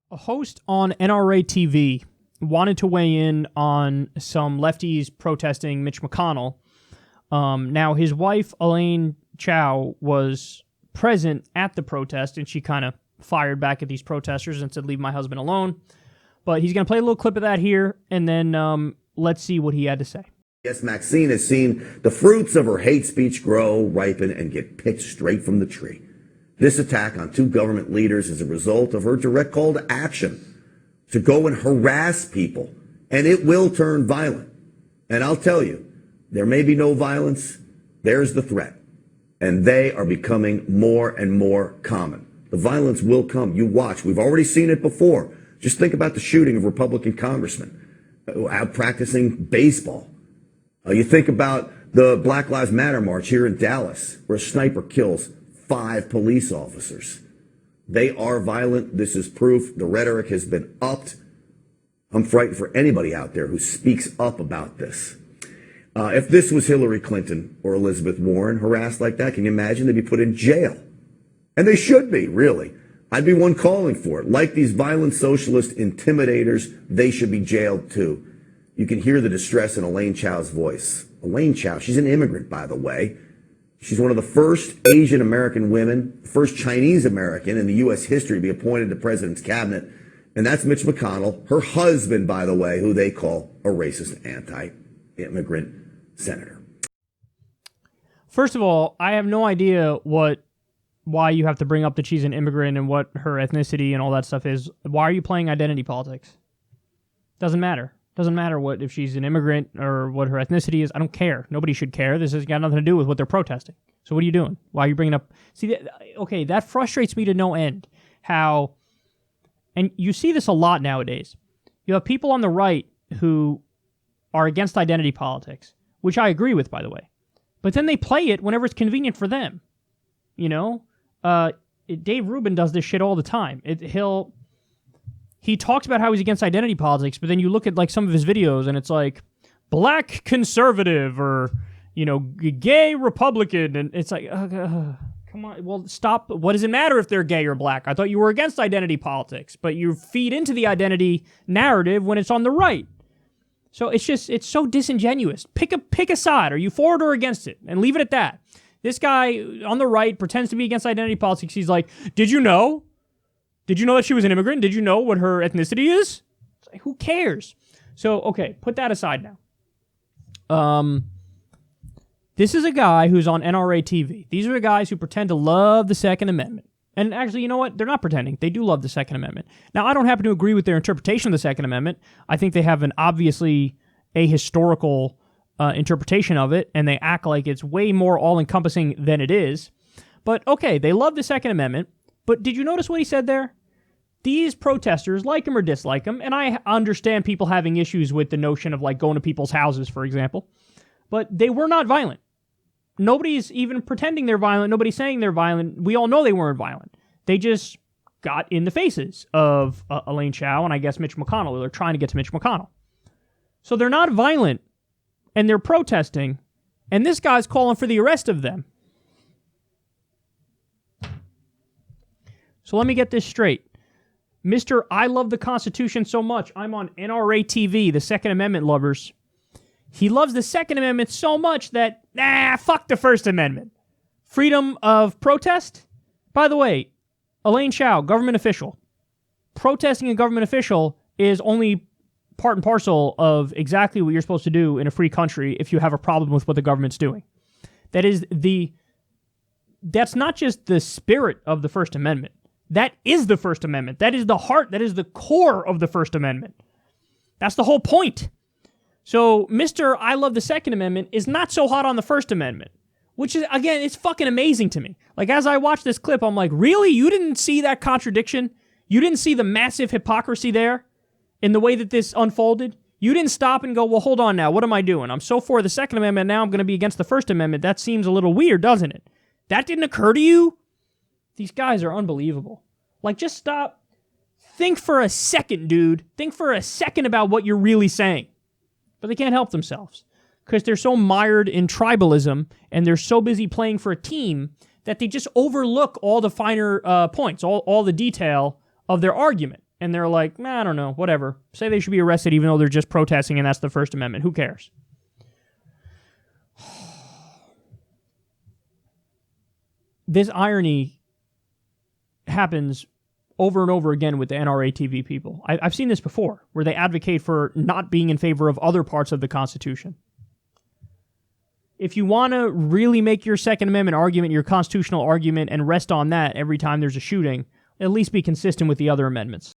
A host on NRA TV wanted to weigh in on some lefties protesting Mitch McConnell. Now, his wife, Elaine Chao, was present at the protest, and she kind of fired back at these protesters and said, "Leave my husband alone." But he's going to play a little clip of that here, and then let's see what he had to say. Yes, Maxine has seen the fruits of her hate speech grow, ripen, and get picked straight from the tree. This attack on two government leaders is a result of her direct call to action to go and harass people, and it will turn violent. And I'll tell you, there may be no violence. There's the threat, and they are becoming more and more common. The violence will come. You watch. We've already seen it before. Just think about the shooting of Republican congressmen out practicing baseball. You think about the Black Lives Matter march here in Dallas, where a sniper kills 5 police officers. They are violent. This is proof. The rhetoric has been upped. I'm frightened for anybody out there who speaks up about this. If this was Hillary Clinton or Elizabeth Warren harassed like that, can you imagine? They'd be put in jail. And they should be, really. I'd be one calling for it. Like these violent socialist intimidators, they should be jailed too. You can hear the distress in Elaine Chao's voice. Elaine Chao, she's an immigrant, by the way. She's one of the first Asian American women, first Chinese American in the U.S. history to be appointed to the president's cabinet. And that's Mitch McConnell, her husband, by the way, who they call a racist anti-immigrant senator. First of all, I have no idea why you have to bring up that she's an immigrant and what her ethnicity and all that stuff is. Why are you playing identity politics? Doesn't matter. Doesn't matter what if she's an immigrant or what her ethnicity is. I don't care. Nobody should care. This has got nothing to do with what they're protesting. So what are you doing? Why are you bringing up... See, okay, that frustrates me to no end. How... And you see this a lot nowadays. You have people on the right who are against identity politics, which I agree with, by the way. But then they play it whenever it's convenient for them. You know? Dave Rubin does this shit all the time. He talks about how he's against identity politics, but then you look at like some of his videos and it's like black conservative or, you know, gay Republican. And it's like, come on, well, stop. What does it matter if they're gay or black? I thought you were against identity politics, but you feed into the identity narrative when it's on the right. So it's so disingenuous. Pick a side. Are you for it or against it? And leave it at that. This guy on the right pretends to be against identity politics. He's like, did you know? Did you know that she was an immigrant? Did you know what her ethnicity is? Like, who cares? So, okay, put that aside now. This is a guy who's on NRA TV. These are the guys who pretend to love the Second Amendment. And actually, you know what? They're not pretending. They do love the Second Amendment. Now, I don't happen to agree with their interpretation of the Second Amendment. I think they have an obviously ahistorical interpretation of it, and they act like it's way more all-encompassing than it is. But, okay, they love the Second Amendment. But did you notice what he said there? These protesters, like him or dislike him, and I understand people having issues with the notion of like going to people's houses, for example, but they were not violent. Nobody's even pretending they're violent. Nobody's saying they're violent. We all know they weren't violent. They just got in the faces of Elaine Chao and I guess Mitch McConnell. They're trying to get to Mitch McConnell. So they're not violent, and they're protesting, and this guy's calling for the arrest of them. So let me get this straight. Mr. I love the Constitution so much, I'm on NRA TV, the Second Amendment lovers. He loves the Second Amendment so much that, fuck the First Amendment. Freedom of protest? By the way, Elaine Chao, government official. Protesting a government official is only part and parcel of exactly what you're supposed to do in a free country if you have a problem with what the government's doing. That's not just the spirit of the First Amendment. That is the First Amendment. That is the heart. That is the core of the First Amendment. That's the whole point. So Mr. I love the Second Amendment is not so hot on the First Amendment, which is, again, it's fucking amazing to me. Like, as I watch this clip, I'm like, really? You didn't see that contradiction? You didn't see the massive hypocrisy there in the way that this unfolded? You didn't stop and go, well, hold on now. What am I doing? I'm so for the Second Amendment. Now I'm going to be against the First Amendment. That seems a little weird, doesn't it? That didn't occur to you? These guys are unbelievable. Like, just stop. Think for a second, dude. Think for a second about what you're really saying. But they can't help themselves because they're so mired in tribalism and they're so busy playing for a team that they just overlook all the finer points, all the detail of their argument. and they're like, I don't know, whatever. Say they should be arrested even though they're just protesting and that's the First Amendment. Who cares? This irony happens over and over again with the NRA TV people. I've seen this before, where they advocate for not being in favor of other parts of the Constitution. If you want to really make your Second Amendment argument, your constitutional argument, and rest on that every time there's a shooting, at least be consistent with the other amendments.